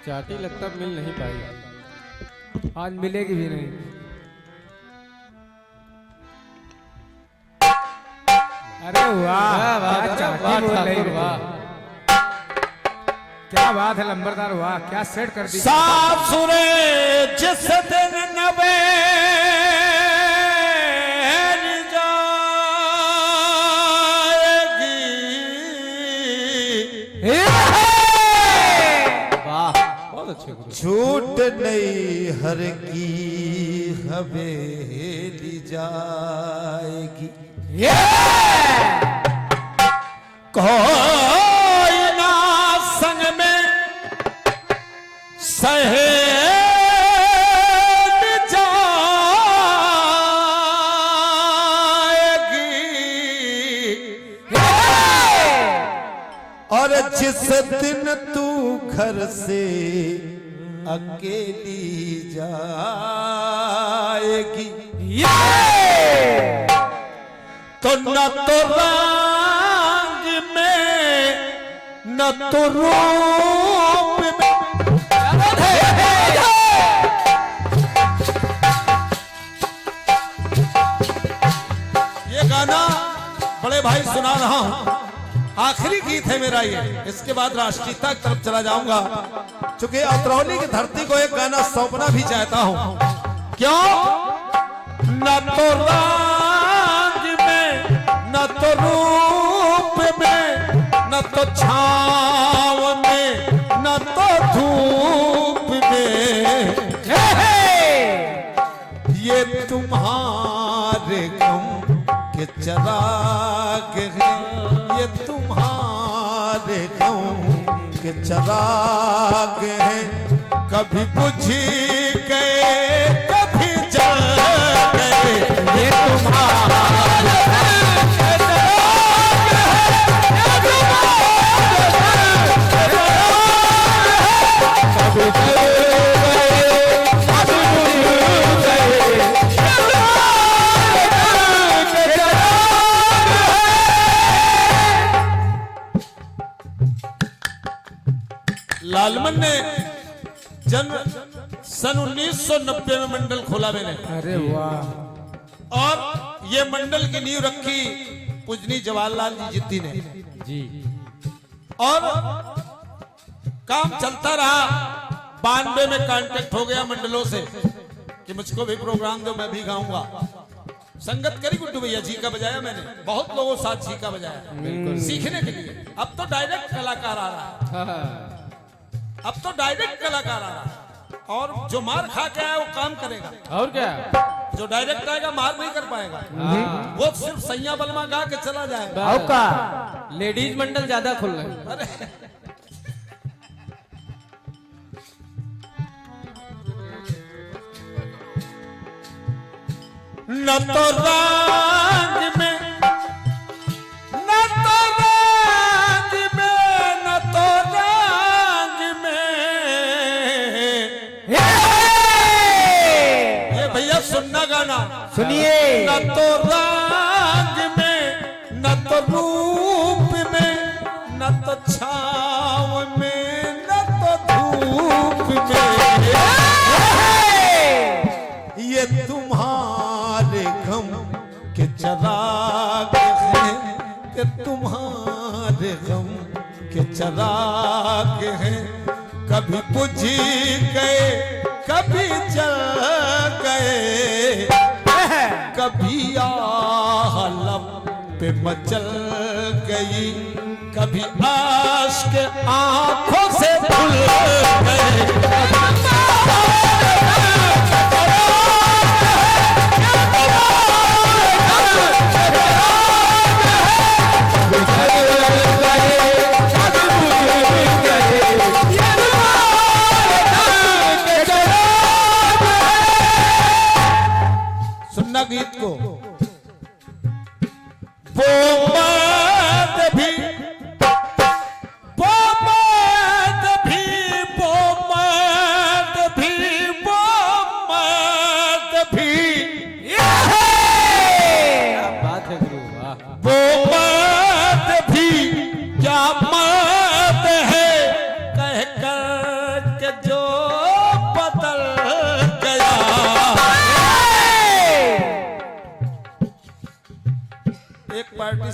चाटी लगता मिल नहीं पाई, आज मिलेगी भी नहीं। अरे वाह वाह चाटी बोल रही है, वाह क्या बात है लंबरदार, वाह क्या सेट कर दी। साफ सुरे जिस दिन नबे छूट नहीं हर की हवेली जाएगी, कोई ना संग में सहेली जाएगी। और जिस दिन तू घर से अकेली जाएगी, तो न तो रंग में न तो रूप में, ये गाना बड़े भाई सुना रहा हूं, आखिरी गीत है मेरा ये, इसके बाद राष्ट्रीयता की तरफ चला जाऊंगा। चूंकि अतरौली की धरती को एक गाना सौंपना भी चाहता हूं। क्यों? न तो रंग में न तो रूप में न तो छाव में न तो धूप में, ये तुम्हारे गम के चराग हैं, ये तुम्हारे गम के चराग हैं, कभी बुझी गए कभी जल गए, ये तुम्हारे लालमन ने जन्म सन 1990 में मंडल खोला मैंने। अरे वाह। और ये मंडल की नींव रखी पूजनी जवाहरलाल जी जिद्दी ने जी। और काम चलता रहा, 92 में कांटेक्ट हो गया मंडलों से कि मुझको भी प्रोग्राम दो, मैं भी गाऊंगा। संगत करी गुड्डू भैया जी का बजाया मैंने, बहुत लोगों साथ जी का बजाया सीखने के लिए। अब तो डायरेक्ट कलाकार आ रहा है, अब तो डायरेक्ट कलाकार आ रहा है, और जो मार खा के आया वो काम करेगा। और क्या, जो डायरेक्ट आएगा मार नहीं कर पाएगा, वो सिर्फ सैया बलमा गा के चला जाएगा। और का लेडीज मंडल ज्यादा खुल रहे। अरे न तो रंग में न तो रंग में न तो रंग में, ये भैया सुनना गाना सुनिए। न तो रंग में न तो रूप में न तो छाव में न तो धूप में, ये तुम्हारे गम के चराग हैं, कि तुम्हारे गम के चराग हैं, कभी बुझी गए कभी जल गए, कभी आह लब पे मचल गई, कभी आश्क आंखों से धुल गए। सुनना गीत को, वो मर्द भी वो मर्द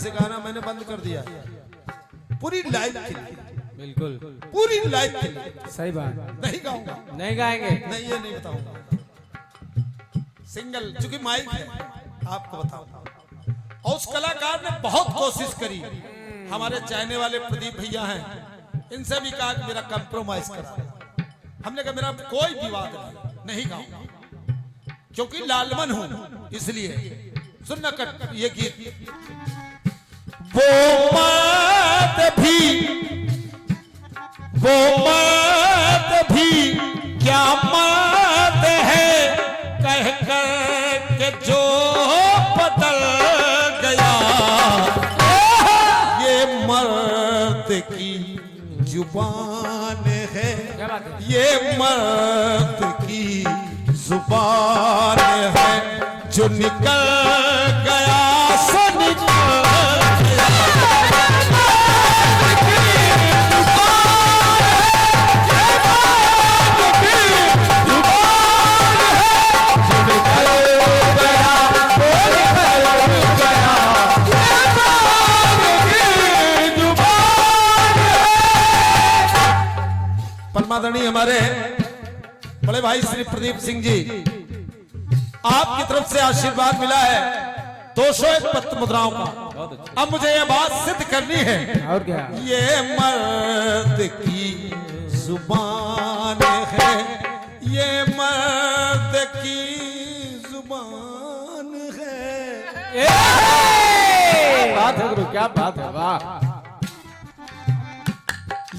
से गाना मैंने बंद कर दिया। पूरी लाइफ खिली, बिल्कुल पूरी लाइफ खिली। सही बात। नहीं गाऊंगा, नहीं गाएंगे। नहीं ये नहीं बताऊंगा। सिंगल चूंकि माइक है आपको बताऊंगा। और उस कलाकार ने बहुत कोशिश करी। हमारे चाहने वाले प्रदीप भैया हैं, इनसे भी कहा कि मेरा कंप्रोमाइज करा। हमने कहा मेरा कोई विवाद नहीं गाऊंगा क्योंकि लालमन हूं इसलिए। सुनना कट ये गीत। वो मत भी क्या मत है कह कर के जो बदल गया। ये मर्द की जुबान है, ये मर्द की जुबान है, जो निकल गया सो निकल गया। परमादरणीय हमारे बड़े भाई श्री प्रदीप सिंह जी, आपकी तरफ से आशीर्वाद मिला है 201 पत्र मुद्राओं का। अब मुझे यह बात सिद्ध करनी है। और क्या? ये मर्द की जुबान है, ये मर्द की जुबान है। बात है गुरु, क्या बात है, वाह।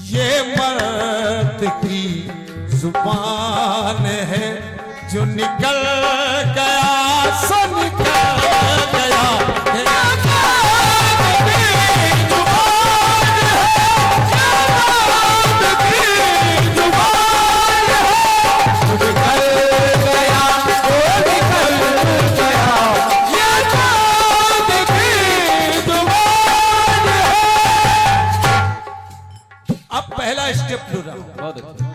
ये मर्द की जुबान है, जो निकल गया सो निकल गया। अब पहला स्टेप लू रहा। बहुत अच्छा।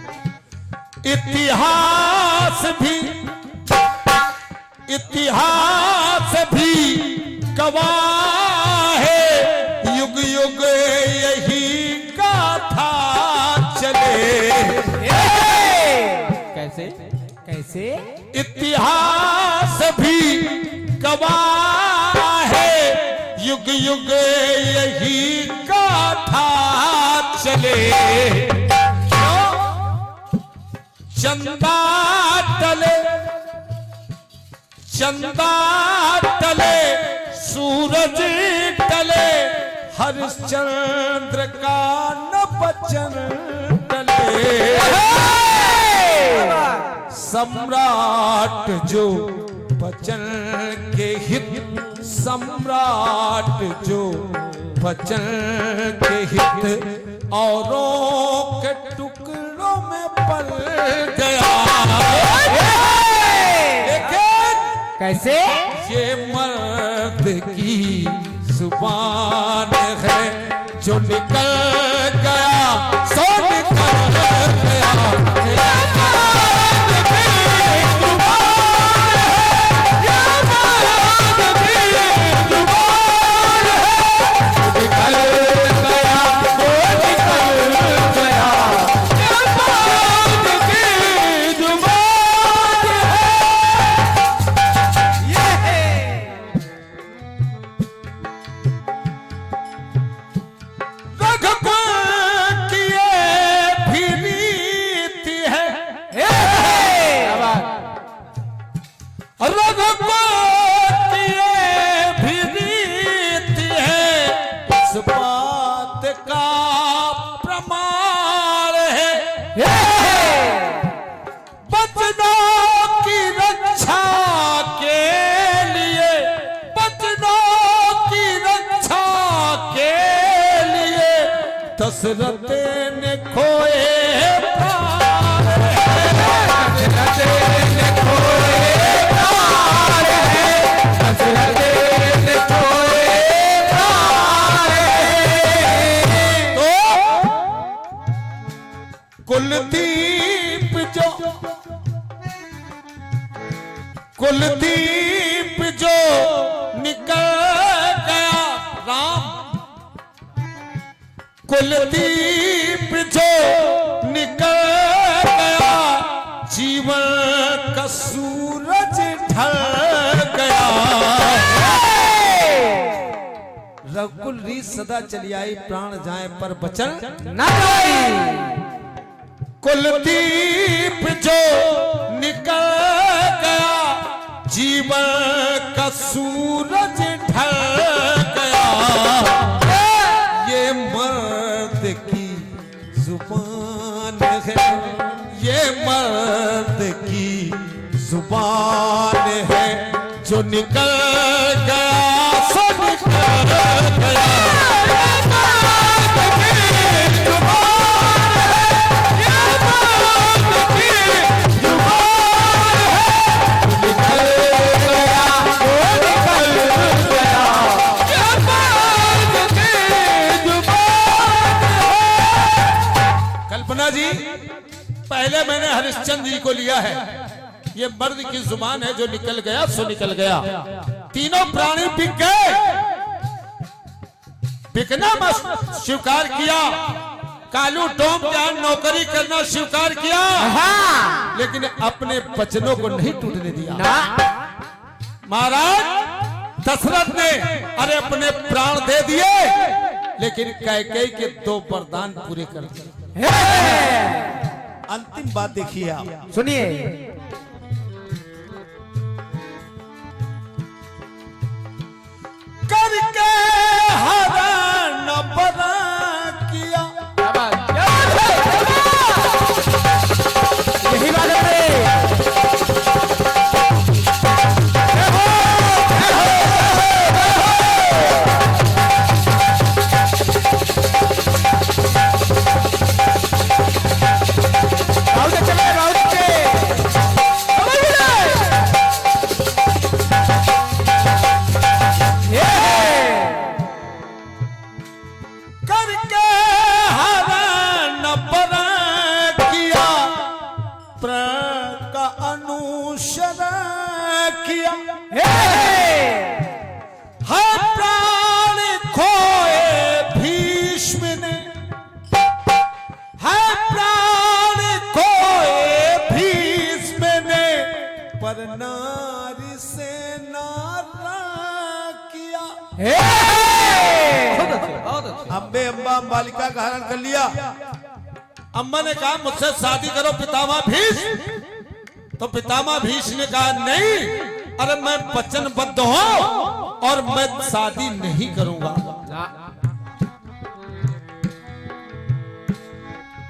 इतिहास भी गवाह है, युग युग यही गाथा चले। कैसे कैसे? इतिहास भी गवाह है, युग युग यही गाथा चले। चंदा टले सूरज टले, हरिश्चंद्र का न बचन टले। सम्राट जो बचन के हित, सम्राट जो बचन के हित, औरों के टुकड़ों में पल गया। कैसे? ये मर्द की जुबान है, जो निकल गया सो निकल गया। दशरथ ने खोए प्राण, दशरथ ने खोए प्राण, दशरथ ने खोए प्राण। तो कुलदीप जो निकल गया, राम कुलदीप जो निकल गया जीवन का सूरज ढल गया। रघुकुल रीत सदा चली आई प्राण जाए पर बचन ना जाई। कुलदीप जो निकल गया जीवन का सूरज ढल गया। ये मर्द की जुबान है, ये मर्द की जुबान है, जो निकल गया सो निकल गया। कल्पना जी, पहले मैंने हरिश्चंद्र जी को लिया है। ये मर्द की जुबान है, जो निकल गया सो निकल गया। तीनों प्राणी बिक गए, बिकना स्वीकार किया, कालू टोम जान नौकरी करना स्वीकार किया, लेकिन अपने वचनों को नहीं टूटने दिया। महाराज दशरथ ने अरे अपने प्राण दे दिए, लेकिन कैकेयी के 2 वरदान पूरे कर दिए। अंतिम बात देखिए आप, सुनिए। करके हरण बना किया, यही बात है। नारी से नारा किया। अम्बे अम्बा अंबालिका का हरण कर लिया। अम्बा ने कहा मुझसे शादी करो पितामह भीष, तो पितामह भीष ने कहा नहीं, अरे मैं वचनबद्ध हूं और मैं शादी नहीं करूंगा।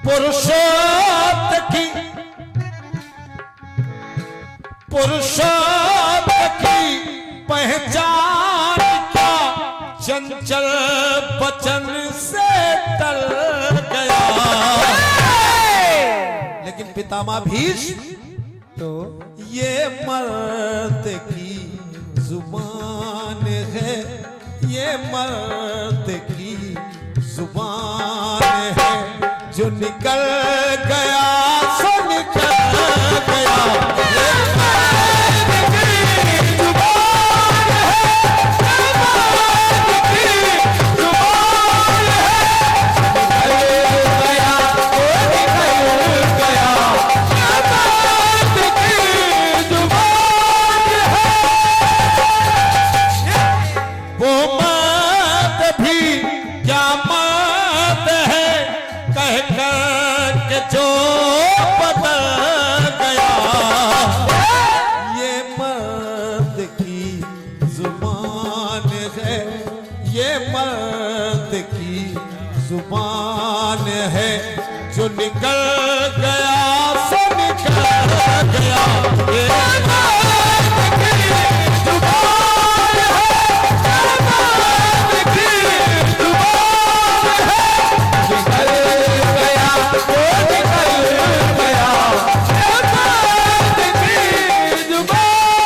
पुरुषोत्तम की पहचान क्या, चंचल बचन से टल गया। लेकिन पितामह भीष तो ये मर्द की जुबान है, ये मर्द की जुबान है, जो निकल गया सो निकल गया। जुबान है, जो निकल गया सो निकल गया। ये मर्द की जुबान है, मर्द की जुबान है, निकल गया वो निकल गया। ये मर्द की जुबान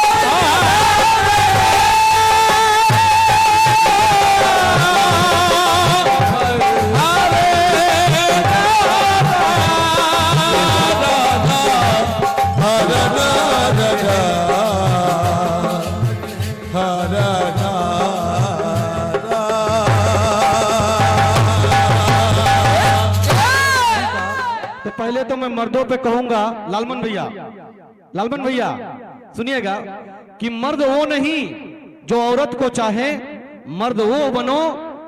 तो पहले तो मैं मर्दों पे कहूंगा, लालमन भैया सुनिएगा कि मर्द वो नहीं जो औरत को चाहे, मर्द वो बनो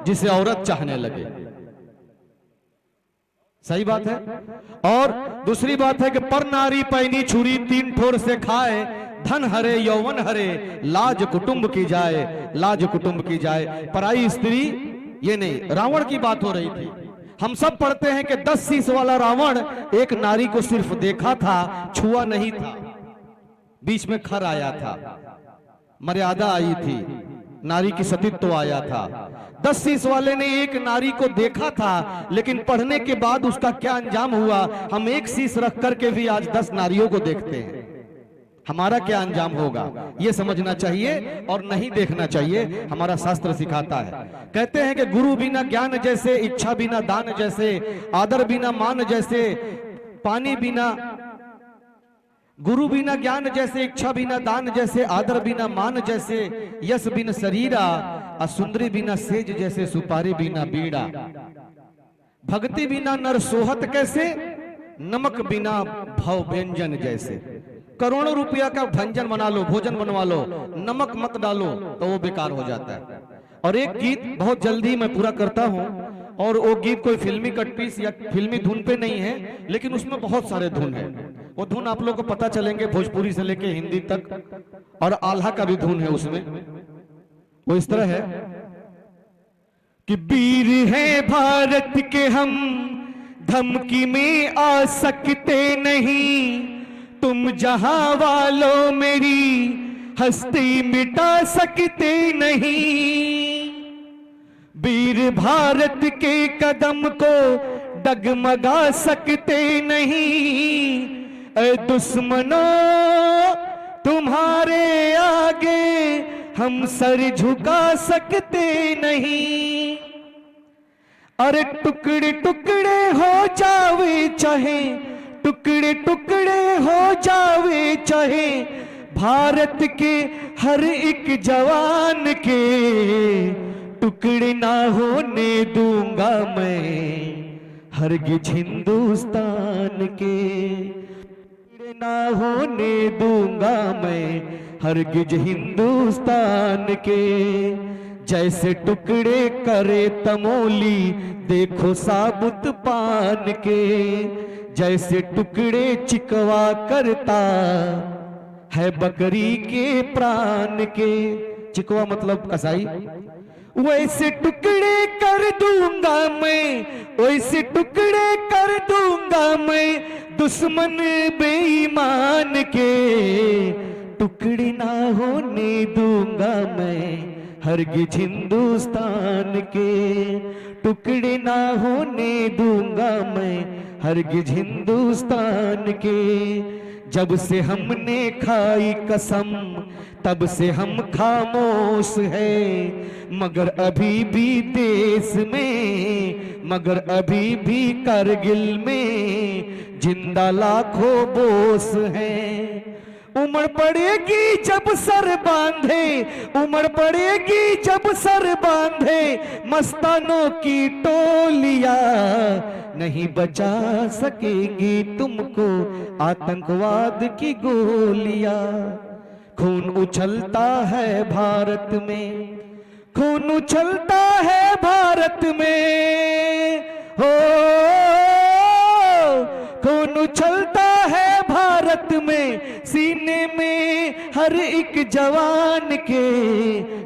जिसे औरत चाहने लगे। सही बात है। और दूसरी बात है कि पर नारी पैनी छुरी तीन ठोर से खाए, धन हरे यौवन हरे लाज कुटुंब की जाए, लाज कुटुंब की जाए। पराई स्त्री ये नहीं, रावण की बात हो रही थी। हम सब पढ़ते हैं कि 10 शीश वाला रावण एक नारी को सिर्फ देखा था, छुआ नहीं था। बीच में खर आया था, मर्यादा आई थी, नारी की सतीत्व आया था। 10 शीश वाले ने एक नारी को देखा था, लेकिन पढ़ने के बाद उसका क्या अंजाम हुआ, हम एक शीश रख करके भी आज 10 नारियों को देखते हैं। हमारा क्या अंजाम होगा ये समझना चाहिए और नहीं देखना चाहिए। हमारा शास्त्र सिखाता है, कहते हैं कि गुरु बिना ज्ञान जैसे, इच्छा बिना दान जैसे, आदर बिना मान जैसे, पानी बिना, गुरु बिना ज्ञान जैसे, इच्छा बिना दान जैसे, आदर बिना मान जैसे, यश बिन शरीरा, असुंदरी बिना सेज जैसे, सुपारी बिना बीड़ा, भक्ति बिना नर सोहत कैसे, नमक बिना भव व्यंजन जैसे। करोड़ों रुपया का व्यंजन बना लो, भोजन बनवा लो, नमक मत डालो तो वो बेकार हो जाता है। और एक गीत बहुत जल्दी मैं पूरा करता हूं, और वो गीत कोई फिल्मी कट पीस या फिल्मी धुन पे नहीं है, लेकिन उसमें बहुत सारे धुन है। वो धुन आप लोगों को पता चलेंगे, भोजपुरी से लेके हिंदी तक, और आल्हा का भी धुन है उसमें। वो इस तरह है कि वीर है भारत के हम, धमकी में आ सकते नहीं, तुम जहां वालों मेरी हस्ती मिटा सकते नहीं। वीर भारत के कदम को डगमगा सकते नहीं, ऐ दुश्मनों तुम्हारे आगे हम सर झुका सकते नहीं। अरे टुकड़े टुकड़े हो जावे चाहे, टुकड़े टुकड़े हो जावे चाहे, भारत के हर एक जवान के, टुकड़े ना होने दूंगा मैं हरगिज हिंदुस्तान के, टुकड़े ना होने दूंगा मैं हरगिज हिंदुस्तान के। जैसे टुकड़े करे तमोली देखो साबुत पान के, जैसे टुकड़े चिकवा करता है बकरी के प्राण के, चिकवा मतलब कसाई, वैसे टुकड़े कर दूंगा मैं, वैसे टुकड़े कर दूंगा मैं दुश्मन बेईमान के, टुकड़े ना होने दूंगा मैं हरगिज हिंदुस्तान के, टुकड़े ना होने दूंगा मैं हरगिज हिंदुस्तान के। जब से हमने खाई कसम तब से हम खामोश है, मगर अभी भी देश में, मगर अभी भी करगिल में जिंदा लाखों बोस हैं। उमड़ पड़ेगी जब सर बांधे, उमड़ पड़ेगी जब सर बांधे मस्तानों की टोलियां, नहीं बचा सकेंगी तुमको आतंकवाद की गोलियां। खून उछलता है भारत में, खून उछलता है भारत में, हो खून उछलता है भारत में, सीने में हर एक जवान के,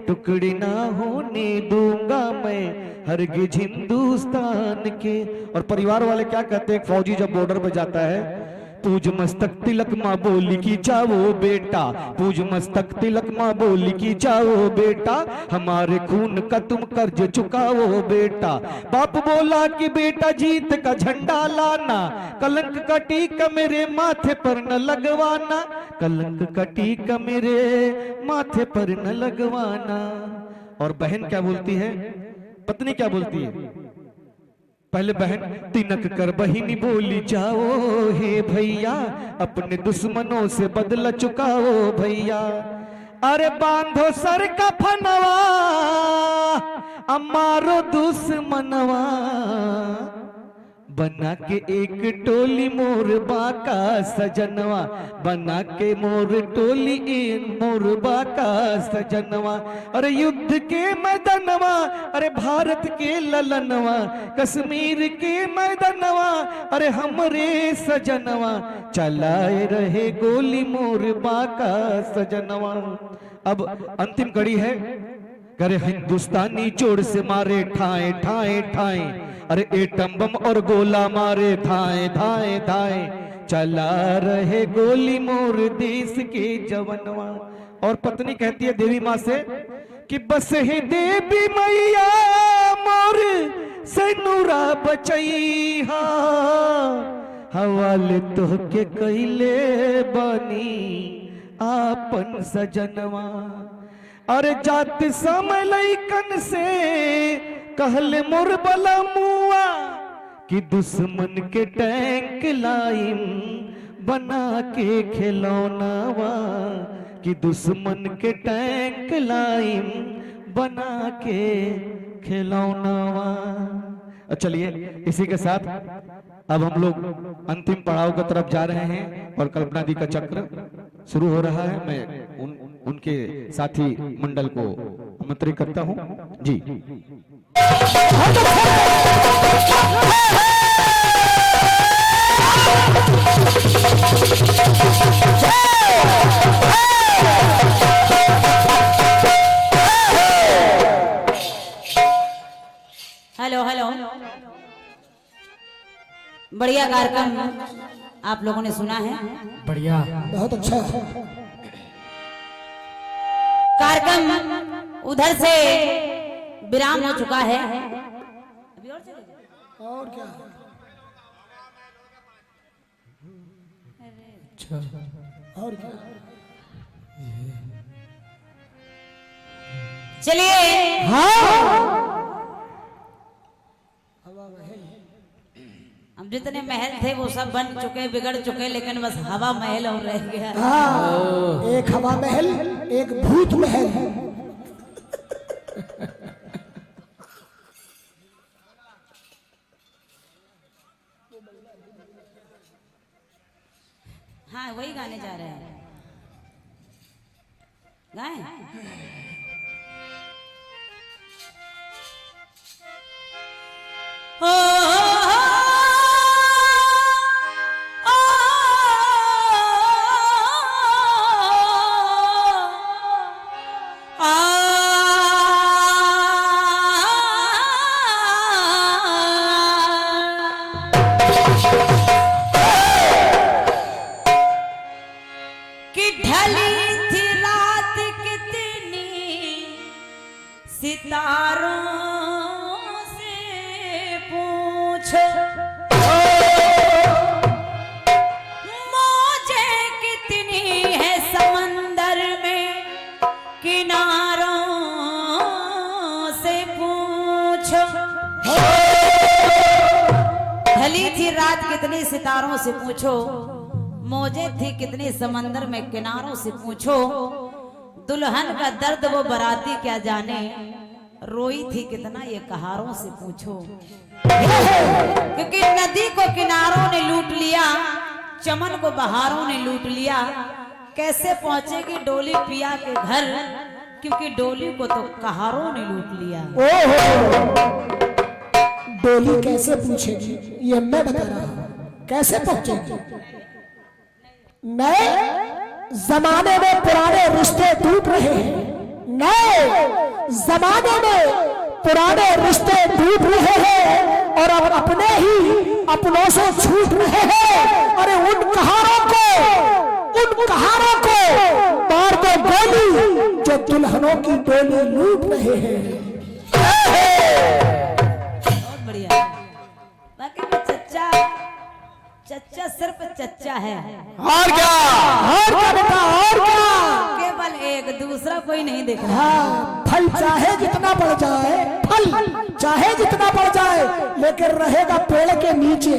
टुकड़े ना होने दूंगा मैं हरगिज हिंदुस्तान के। और परिवार वाले क्या कहते हैं, फौजी जब बॉर्डर पे जाता है, पूज मस्तक तिलक माँ बोली की जाओ बेटा, पूज मस्तक तिलक माँ बोली की जाओ बेटा, हमारे खून का तुम कर्ज चुकाओ बेटा। बाप बोला कि बेटा जीत का झंडा लाना, कलंक का टीका मेरे माथे पर न लगवाना, कलंक का टीका मेरे माथे पर न लगवाना। और बहन क्या बोलती है, पत्नी क्या बोलती है, पहले बहन तिनक कर बहिनी बोली जाओ हे भैया, अपने दुश्मनों से बदला चुकाओ भैया। अरे बांधो सर का फनवा अमारो दुश्मनवा, बना के एक टोली मोरबा का सजनवा, बना के मोर टोली इन मोरबा का सजनवा। अरे युद्ध के मैदानवा, अरे भारत के ललनवा, कश्मीर के मैदानवा, अरे हमरे सजनवा, चलाए रहे गोली मोरबा का सजनवा। अब अंतिम कड़ी है, अरे हिंदुस्तानी जोर से मारे ठाए ठाए ठाए, अरे एटम बम और गोला मारे धाए धाए धाए, चला रहे गोली मोर देश के जवनवा। और पत्नी कहती है देवी माँ से कि बस है देवी मैया मोर से नूरा बचैहा, हवाले तो के कैले बनी आपन सजनवा। अरे जात समय लइकन से कहले मोर बला मुआ, कि दुश्मन के टैंक लाइन बना के खिलौनावा, कि दुश्मन के टैंक लाइन बना के खिलौनावा। चलिए इसी के साथ अब हम लोग अंतिम पड़ाव की तरफ जा रहे हैं और कल्पना दी का चक्र शुरू हो रहा है। मैं उनके साथी मंडल को आमंत्रित करता हूं जी। हेलो हेलो, बढ़िया कार्यक्रम आप लोगों ने सुना है। बढ़िया, बहुत अच्छा। कार्यक्रम उधर से विराम हो चुका है। अभी और चलेगा? और क्या? अच्छा, और क्या? चलिए हम जितने महल थे वो सब बन चुके, बिगड़ चुके, लेकिन बस हवा महल और रह गया। हाँ, एक हवा महल, एक भूत महल। हाँ वही गाने जा रहे हैं, गाएं। कि ढली थी रात कितनी सितारों से पूछो, मौजें कितनी है समंदर में किनारों से पूछो। ढली थी रात कितनी सितारों से पूछो, मौजें थी कितनी समंदर में किनारों से पूछो। दुल्हन का दर्द वो बराती क्या जाने, रोई थी कितना ये कहारों से पूछो। क्योंकि नदी को किनारों ने लूट लिया, चमन को बहारों ने लूट लिया। कैसे पहुंचेगी डोली पिया के घर, क्योंकि डोली को तो कहारों ने लूट लिया। ओहो, डोली कैसे पूछेगी ये मैं बता रहा हूं। कैसे पहुंचेगी? नए जमाने में पुराने रिश्ते टूट रहे हैं, नए जमाने में पुराने रिश्ते टूट रहे हैं और अब अपने ही अपनों से छूट रहे हैं। अरे उन कहारों को मार दो गोली जो दुल्हनों की डोली लूट रहे हैं। बहुत बढ़िया। बाकी में चच्चा सिर्फ चच्चा है, और क्या? और क्या बेटा, और क्या? केवल एक, दूसरा कोई नहीं देख रहा। हाँ, फल चाहे जितना बढ़ जाए, फल चाहे जितना बढ़ जाए, लेकिन रहेगा पेड़ के नीचे।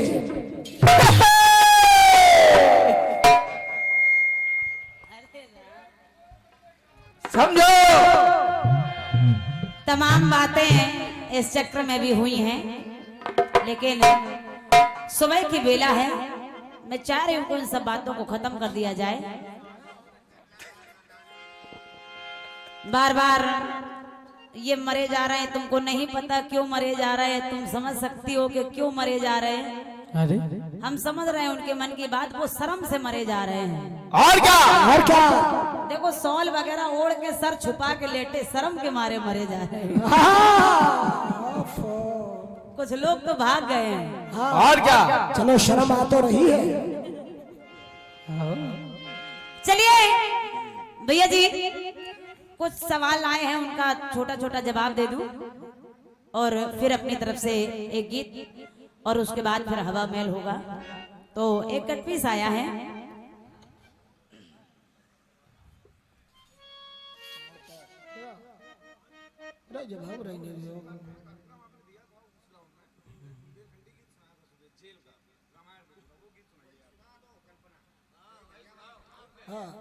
समझो तमाम बातें इस चक्र में भी हुई हैं, लेकिन सुबह की बेला है, मैं चाह रही हूँ कि इन सब बातों को खत्म कर दिया जाए। बार बार ये मरे जा रहे हैं, तुमको नहीं पता क्यों मरे जा रहे हैं, तुम समझ सकती हो कि क्यों मरे जा रहे हैं। अरे हम समझ रहे हैं उनके मन की बात, वो शर्म से मरे जा रहे हैं। और क्या? और क्या? देखो सॉल वगैरह ओढ़ के सर छुपा के लेटे शर्म के मारे मरे जा रहे हैं। कुछ लोग तो भाग गए हैं। और क्या? चलो शर्म आ तो रही है। चलिए भैया जी, कुछ सवाल आए हैं, उनका छोटा छोटा जवाब दे दूं और फिर अपनी तरफ से एक गीत और उसके बाद फिर हवा महल होगा। तो एक कट पीस आया है,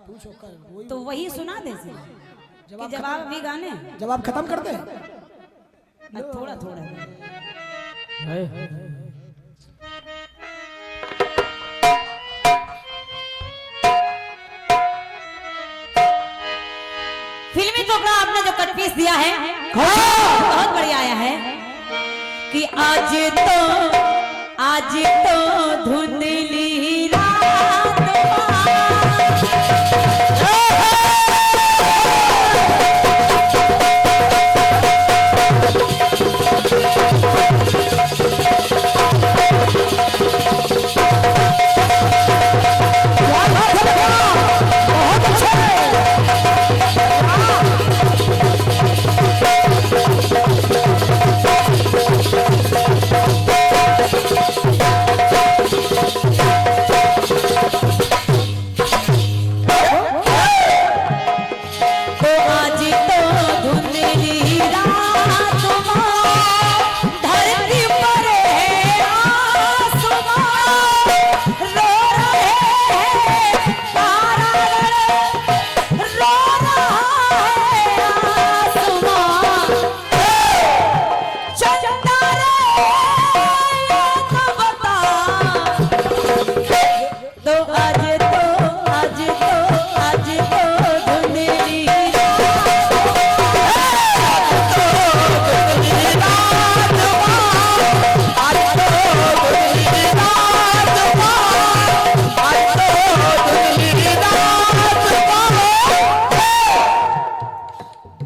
पूछो कर वही तो वही सुना दे से जवाब भी गाने जवाब खत्म कर दे। थोड़ा थोड़ा। फिल्मी टुकड़ा आपने जो कट पीस दिया है बहुत बढ़िया आया है कि आज तो धुंधली रात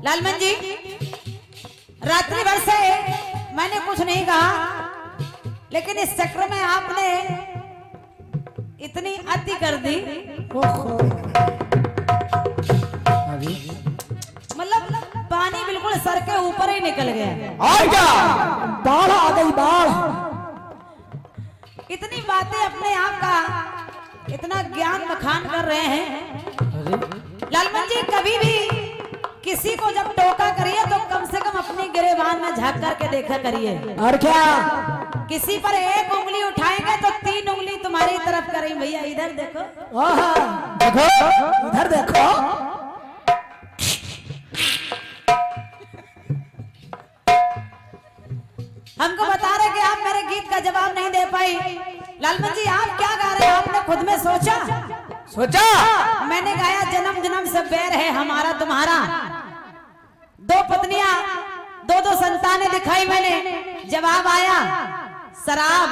लालमन जी, रात्रि भर से मैंने कुछ नहीं कहा, लेकिन इस चक्र में आपने इतनी अति कर दी, मतलब पानी बिल्कुल सर के ऊपर ही निकल गया। और क्या? बाढ़ आ गई, बाढ़। इतनी बातें अपने आप का इतना ज्ञान बखान कर रहे हैं। लालमन जी, कभी भी किसी को जब टोका करिए तो कम से कम अपनी गिरेबान में झांक करके देखा करिए। और क्या? किसी पर एक उंगली उठाएंगे तो 3 उंगली तुम्हारी तरफ करेंगे। भैया इधर देखो, देखो इधर देखो। हमको बता रहे कि आप मेरे गीत का जवाब नहीं दे पाई। लालमन जी, आप क्या गा रहे हैं? आपने खुद में सोचा? मैंने गाया जन्म जन्म से बैर है हमारा तुम्हारा, 2 पत्नियां 2 संतानें दिखाई मैंने, जवाब आया शराब,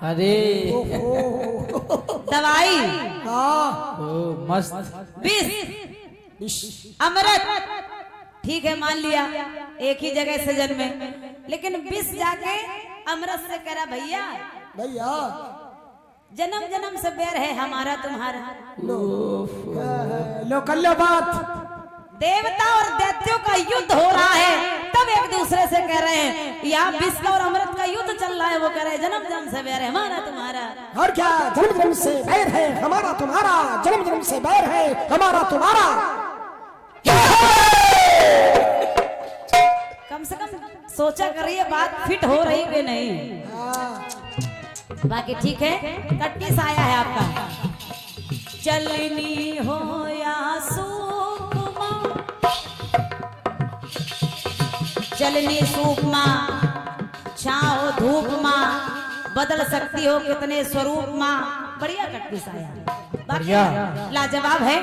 अरे दवाई, मस्त विष, अमृत। ठीक है, मान लिया एक ही जगह से जन्मे, लेकिन विष जाके अमृत से कह रहा भैया जन्म जन्म से बैर है हमारा तुम्हारा। लो कर लो बात। देवता और दैत्यों का युद्ध हो रहा है, तब एक दूसरे से कह रहे हैं यहाँ विष्णु और अमृत का युद्ध चल रहा है। वो कह रहे हैं जन्म जन्म से बैर है हमारा तुम्हारा। और क्या? जन्म जन्म से बैर है हमारा तुम्हारा, जन्म जन्म से बैर है हमारा तुम्हारा। कम से कम सोचा करिए बात फिट हो रही कि नहीं। बाकी ठीक है, कट्टिस आया है आपका। चलनी हो या सूक्ष्मा, चलनी सूक्ष्मा, छाओ धूप मा, बदल सकती हो कितने स्वरूप माँ। बढ़िया कटपीस आया, लाजवाब है।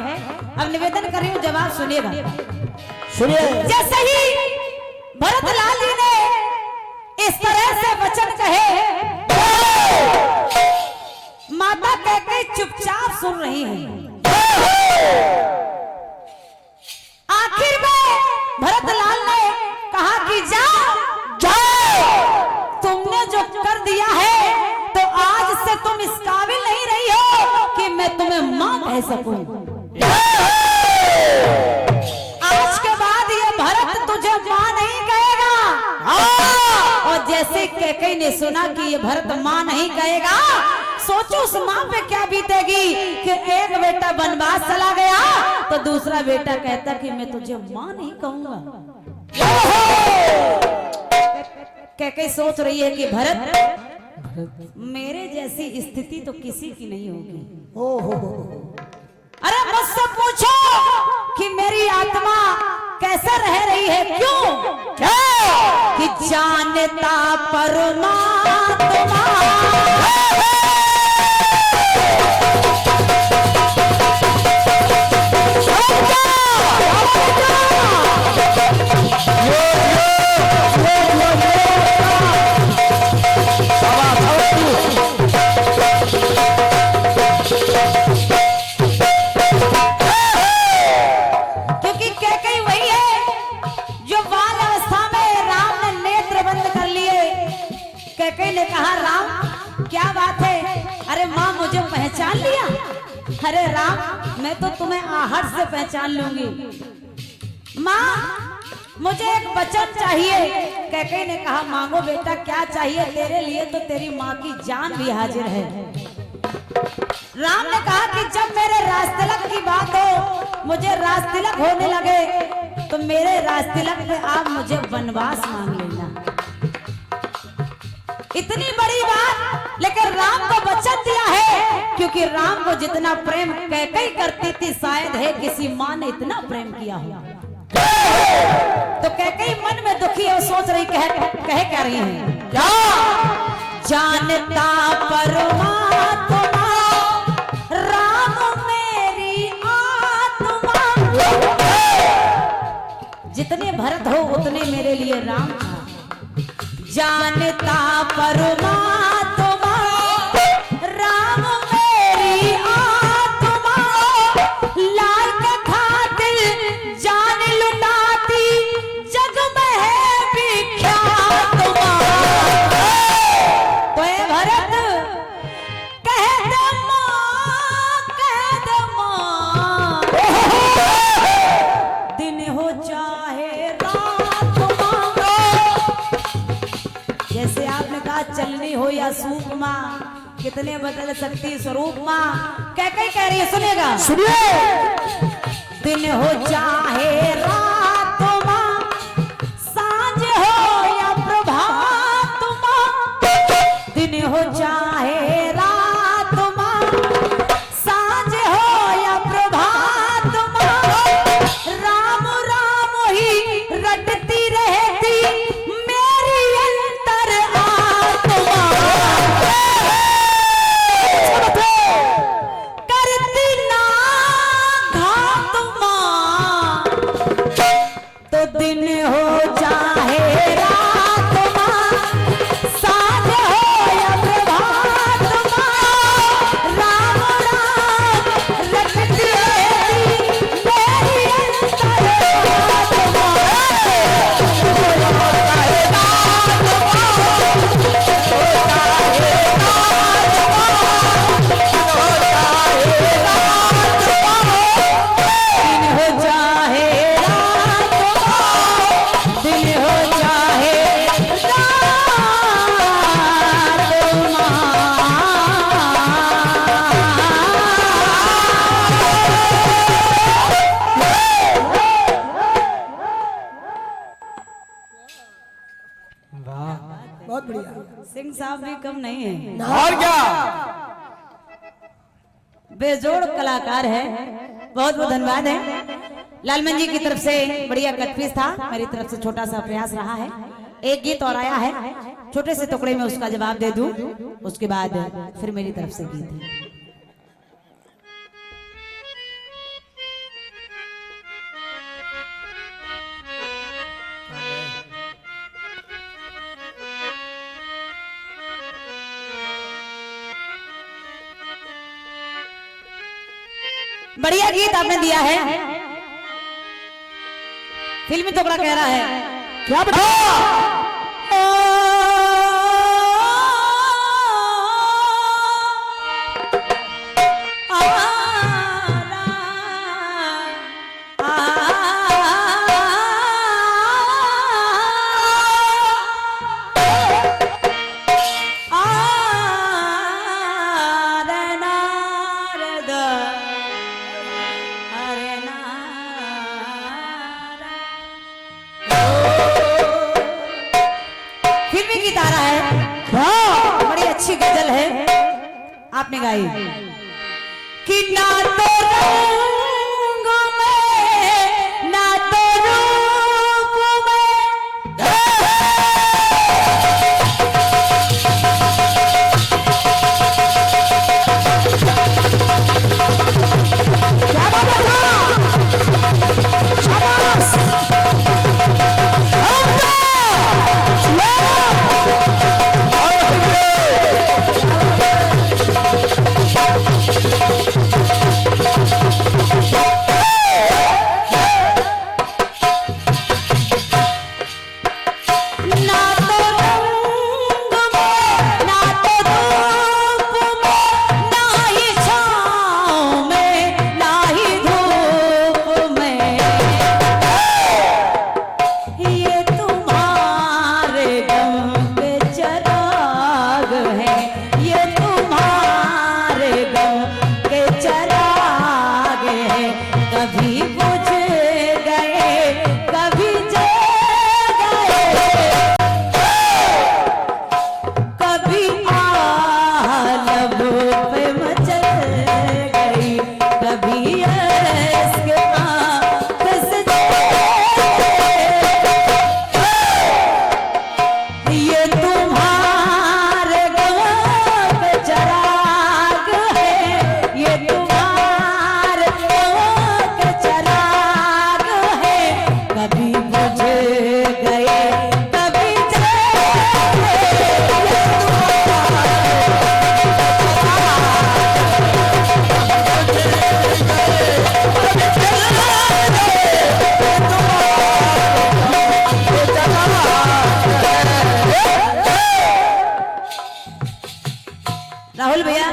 अब निवेदन कर रही हूँ, जवाब सुनिएगा। सुनिए। जैसे ही भरत लाल जी ने इस तरह से वचन कहे, माता कहकर चुपचाप सुन रही है। आखिर में भरत लाल ने कहा कि जाओ, तुमने जो कर दिया है तो आज से तुम इस काबिल नहीं रही हो कि मैं तुम्हें मां कह सकूं। आज के बाद ये भरत तुझे मां नहीं कहेगा। और जैसे कैकेयी ने सुना कि ये भरत मां नहीं कहेगा, सोचो उस मां पे क्या बीतेगी कि एक बेटा वनवास चला गया तो दूसरा बेटा कहता कि मैं तुझे मां नहीं कहूंगा। कैकेयी सोच रही है कि भरत मेरे जैसी स्थिति तो किसी की नहीं होगी। अरे मुझसे पूछो कि मेरी आत्मा कैसे रह रही है, क्यों? कि जानता परमात्मा ने कहा, राम क्या बात है? अरे माँ मुझे पहचान लिया? अरे राम मैं तो तुम्हें आहट से पहचान लूंगी। माँ मुझे एक वचन चाहिए। कैकेयी ने कहा, मांगो बेटा क्या चाहिए? तेरे लिए तो तेरी माँ की जान भी हाजिर है। राम ने कहा कि जब मेरे राजतिलक की बात हो, मुझे राजतिलक होने लगे तो मेरे राजतिलक पे आप मुझे वनवास मांग लेना। इतनी बड़ी बात, लेकिन राम को वचन दिया है, क्योंकि राम को जितना प्रेम कैकेयी करती थी शायद है किसी माँ ने इतना प्रेम किया हो। तो कैकेयी मन में दुखी है, सोच रही कह क्या रही है, क्या जानता परमात्मा राम मेरी आत्मा। जितने भरत हो उतने मेरे लिए राम था। जानता परमात्मा राम मेरी आत्मा, लाल के खातिर जान लुटाती जग में है विख्यात। तो भरत कह दे मां, कह दे मां, दिन हो चाहे रात मांगो। जैसे आपने कहा चलनी हो या सूप माँ, कितने बदल सकती स्वरूप माँ। कैकेयी कह रही है, सुनेगा, सुनिए। दिन हो चाहे रात माँ, सांझ हो या प्रभात माँ। दिन हो चाहे रात माँ, सांझ हो या प्रभात माँ, राम राम ही रटती रहती मेरी अंतर आत्मा। करती ना घात माँ, तो दिन हो चाहे रात माँ, सांझ हो या प्रभात माँ, राम राम रटती रहती मेरी अंतर आत्मा। बहुत बढ़िया। सिंह साहब भी कम नहीं है, और क्या, बेजोड़ कलाकार है। बहुत बहुत धन्यवाद है लालमन जी की तरफ से। बढ़िया कटपीस था, मेरी तरफ से छोटा सा प्रयास रहा है। एक गीत और आया है, छोटे से टुकड़े में उसका जवाब दे दूं, उसके बाद फिर मेरी तरफ से गीत है। बढ़िया गीत आपने दिया है, फिल्मी टुकड़ा कह रहा है क्या बता आपने गाई कि ना तो रंग में ना तो रूप में क्या बात है शाबाश राहुल भैया,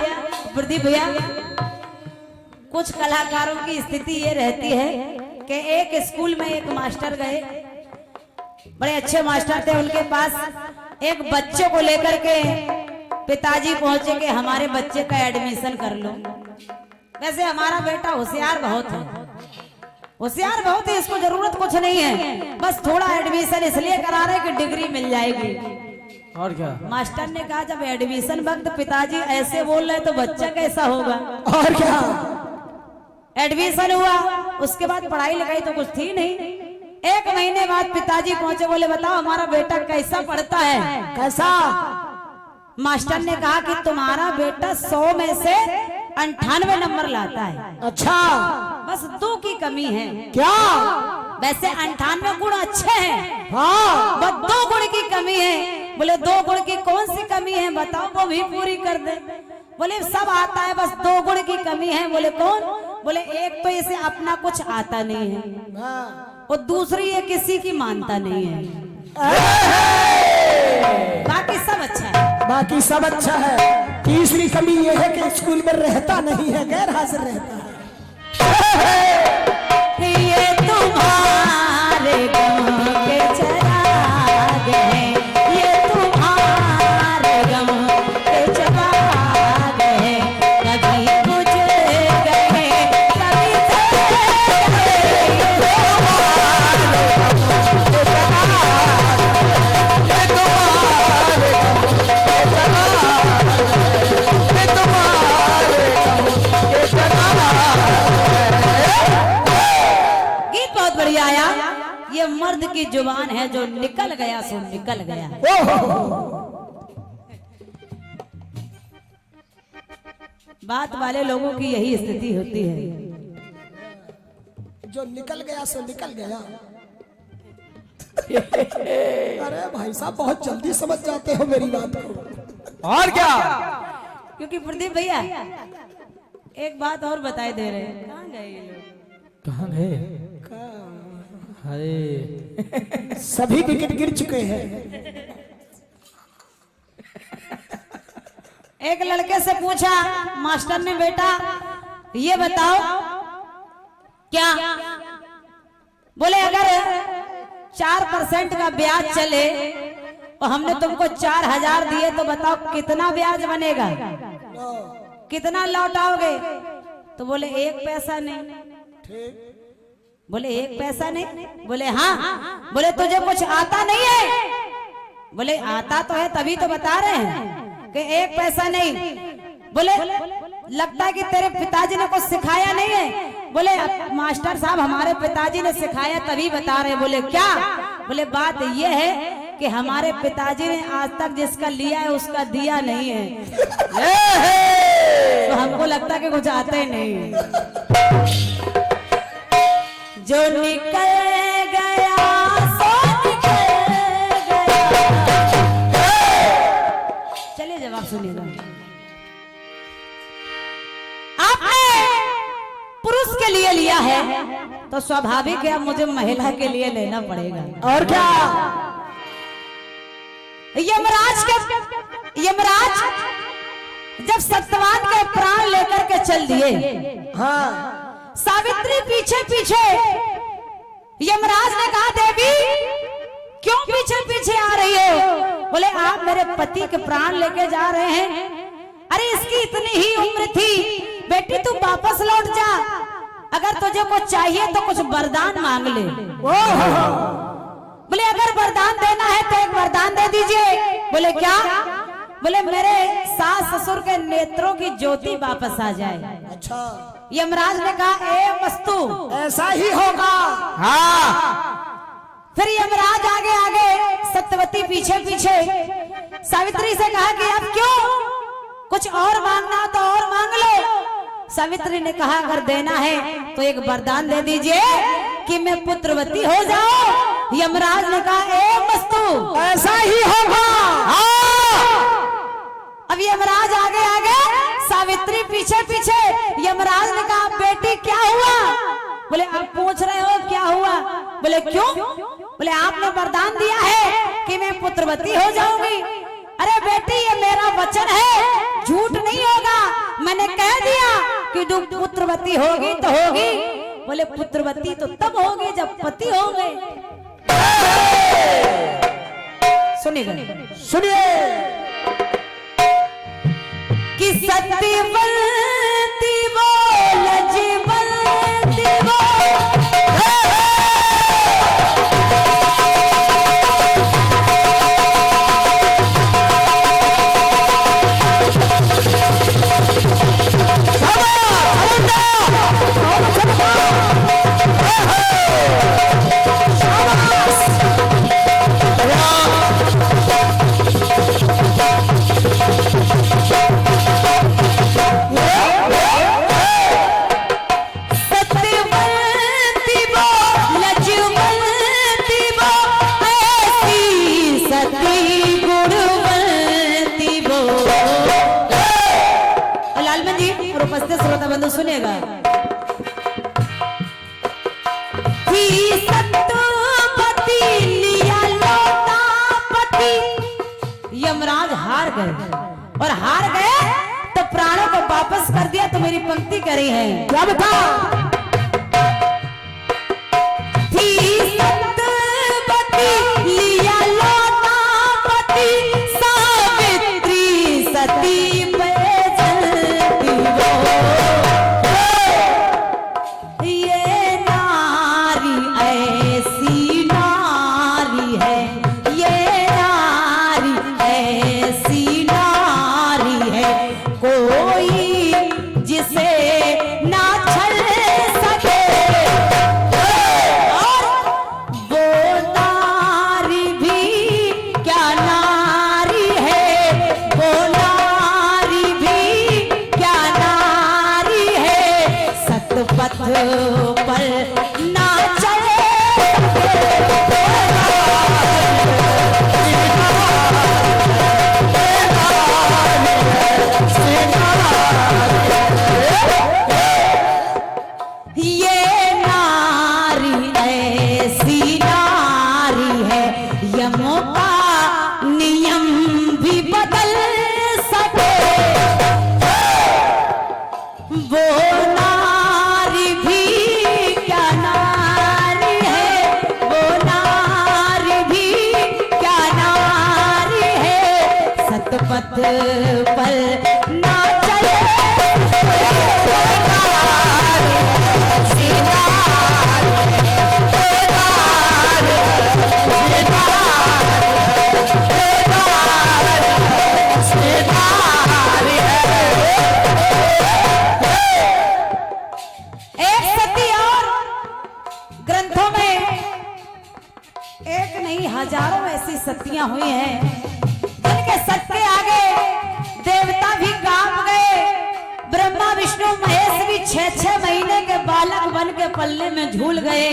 प्रदीप भैया, कुछ कलाकारों की स्थिति ये रहती है कि एक स्कूल में एक मास्टर गए, बड़े अच्छे मास्टर थे, उनके पास एक बच्चे को लेकर के पिताजी पहुंचे कि हमारे बच्चे का एडमिशन कर लो। वैसे हमारा बेटा होशियार बहुत है, होशियार बहुत है, इसको जरूरत कुछ नहीं है, बस थोड़ा एडमिशन इसलिए करा रहे कि डिग्री मिल जाएगी। और क्या? मास्टर ने कहा जब एडमिशन वक्त पिताजी ऐसे बोल रहे तो बच्चा कैसा होगा। और क्या? एडमिशन हुआ, उसके बाद पढ़ाई लिखाई तो कुछ थी नहीं। एक महीने बाद पिताजी पहुंचे, बोले बताओ हमारा बेटा कैसा पढ़ता है। कैसा? मास्टर ने कहा कि तुम्हारा बेटा 100 में से 98 नंबर लाता है। अच्छा, बस 2 की कमी है। क्या? वैसे 98 गुण अच्छे हैं, हाँ, बस 2 गुण की कमी है। बोले 2 गुण की कौन सी कमी है बताओ, वो भी पूरी कर दे। बोले सब आता है, बस 2 गुण की कमी है। बोले कौन? बोले एक तो इसे अपना कुछ आता नहीं है और दूसरी ये किसी की मानता नहीं है, बाकी सब अच्छा है। बाकी सब अच्छा है। तीसरी कमी ये है कि स्कूल में रहता नहीं है, गैर हाजिर रहता है। ये तुम्हारे गम के चिराग हैं, ये तुम्हारे गम के चिराग हैं, कभी बुझ गए कभी ये मर्द की जुबान है, जो निकल गया सो निकल गया। बात वाले लोगों की यही स्थिति होती है। जो निकल गया सो निकल गया। अरे भाई साहब बहुत जल्दी समझ जाते हो मेरी बात को। और क्या? क्योंकि प्रदीप भैया एक बात और बताए दे रहे हैं। कहाँ गए ये लोग? कहाँ गए? अरे सभी विकेट गिर चुके हैं। एक लड़के से पूछा मास्टर ने, बेटा ये बताओ क्या, बोले अगर 4% का ब्याज चले और हमने तुमको 4000 दिए तो बताओ कितना ब्याज बनेगा, कितना लौटाओगे? तो बोले 1 पैसा नहीं। बोले 1 पैसा नहीं? बोले हाँ। बोले तुझे कुछ आता नहीं है? बोले आता तो है तभी तो बता रहे हैं कि 1 पैसा नहीं। बोले लगता है कि तेरे पिताजी ने कुछ सिखाया नहीं है? बोले मास्टर साहब हमारे पिताजी ने सिखाया तभी बता रहे। बोले क्या? बोले बात ये है कि हमारे पिताजी ने आज तक जिसका लिया है उसका दिया नहीं है। तो हमको लगता है कि कुछ आता ही नहीं। जो निकल गया सो निकल गया। चलिए जवाब सुनिएगा। आपने पुरुष के लिए लिया है तो स्वाभाविक है अब मुझे महिला के लिए लेना पड़ेगा। और क्या? यमराज जब सत्यवान के प्राण लेकर के चल दिए, हाँ सावित्री पीछे पीछे। यमराज ने कहा देवी क्यों पीछे पीछे आ रही हो? बोले आप मेरे पति के प्राण लेके जा रहे हैं। अरे इसकी इतनी ही उम्र थी, बेटी तू वापस लौट जा, अगर तुझे कुछ चाहिए तो कुछ वरदान मांग ले। बोले अगर वरदान देना है तो एक वरदान दे दीजिए। बोले क्या? बोले मेरे सास ससुर के नेत्रों की ज्योति वापस आ जाए। अच्छा यमराज ने कहा ए मस्तू ऐसा ही होगा। हाँ। फिर यमराज आगे आगे, सत्यवती पीछे पीछे। सावित्री से कहा कि अब क्यों, कुछ और मांगना तो और मांग लो। सावित्री ने कहा अगर देना है तो एक वरदान दे दीजिए कि मैं पुत्रवती हो जाऊं। यमराज ने कहा ए मस्तू ऐसा ही होगा। अब यमराज आगे आगे, सावित्री पीछे पीछे। यमराज ने कहा बेटी क्या हुआ? बोले आप पूछ रहे हो क्या हुआ? बोले क्यों? बोले आपने वरदान दिया है कि मैं पुत्रवती हो जाऊंगी। अरे बेटी ये मेरा वचन है, झूठ नहीं होगा। मैंने कह दिया कि तू पुत्रवती होगी तो होगी। बोले पुत्रवती तो तब होगी जब पति होंगे। सुनिए कि सत्यवती वो लजवंती वो। श्रोता बंधु सुनेगा। यमराज हार गए और हार गए तो प्राणों को वापस कर दिया। तो मेरी पंक्ति करी है क्या बता? लिया लौटा पति, सावित्री सती सतपथ पर ना चले ये नारी ऐसी नारी है, यमों का नियम भी बदल सके। वो नारी भी क्या नारी है, वो नारी भी क्या नारी है, सतपथ पर ना चले। एक सती और ग्रंथों में एक नहीं हजारों ऐसी सतियां हुई हैं जिनके सत के आगे देवता भी कांप गए। ब्रह्मा विष्णु महेश भी 6-6 महीने के बालक बन के पल्ले में झूल गए।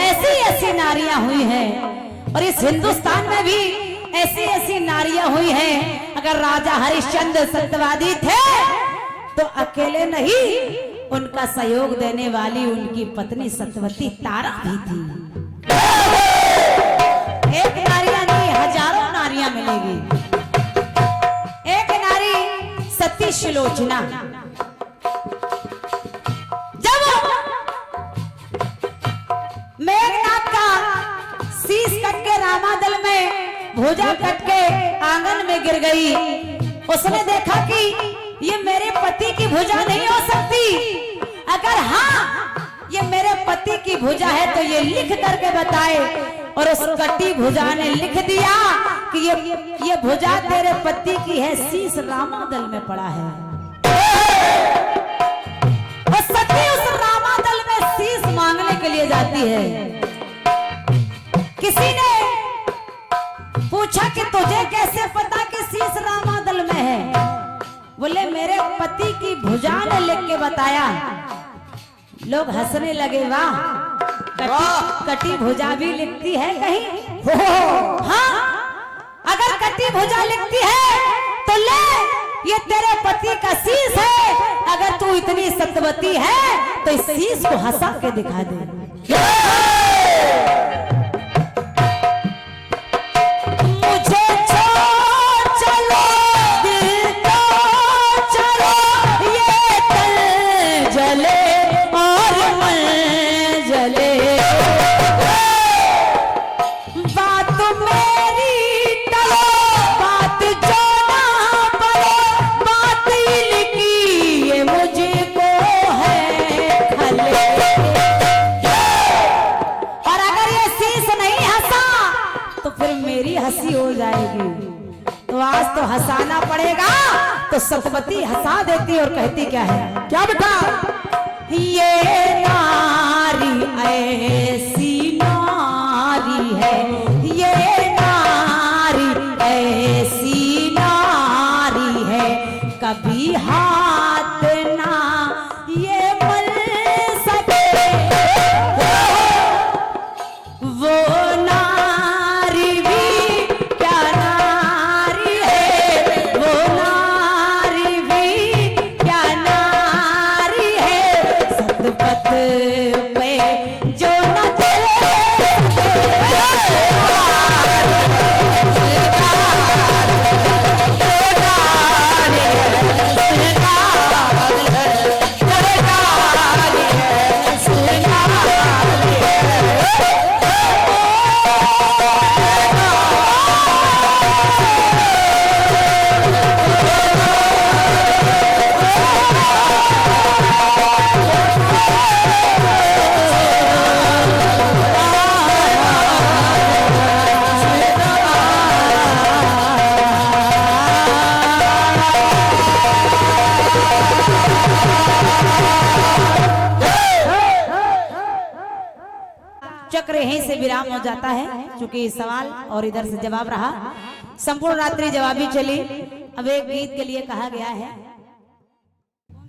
ऐसी ऐसी नारियां हुई हैं और इस हिंदुस्तान में भी ऐसी ऐसी नारियां हुई हैं। अगर राजा हरिश्चंद्र सत्यवादी थे तो अकेले नहीं, उनका सहयोग देने वाली उनकी पत्नी सत्यवती तारा भी थी। एक नारियां नहीं, हजारों नारियां मिलेगी। एक नारी सती शिलोचना, जब मेघनाथ का शीश कट के रामादल में भुजा कट के आंगन में गिर गई। उसने देखा कि ये मेरे पति की भुजा नहीं हो सकती। अगर हाँ ये मेरे पति की भुजा है तो ये लिख करके बताए। और उस कटी भुजा ने लिख दिया कि ये भुजा तेरे पति की है, शीश रामादल में पड़ा है। और सती उस रामादल में शीश मांगने के लिए जाती है। किसी ने पूछा कि तुझे कैसे पता कि शीश रामादल में है? बोले मेरे पति की भुजा ने लिख के बताया। लोग हंसने लगे, वाह कटी भुजा भी लिखती है कहीं। हाँ अगर कटी भुजा लिखती है तो ले, ये तेरे पति का शीश है। अगर तू इतनी सत्यवती है तो इस शीश को हंसा के दिखा दे। तो आज तो हंसाना पड़ेगा। तो सतवती हंसा देती और कहती क्या है, क्या बेटा? ये नारी ऐसी नारी है, ये नारी ऐसी नारी है, कभी हाथ ना ये मल सके। वो नारी भी क्या नारी है, वो नारी भी क्या नारी है, सतपथ पे जो न चले। चक्र यहीं से विराम हो जाता है, क्योंकि सवाल और इधर से जवाब रहा। संपूर्ण रात्रि जवाबी चली। अब एक गीत के लिए कहा गया है।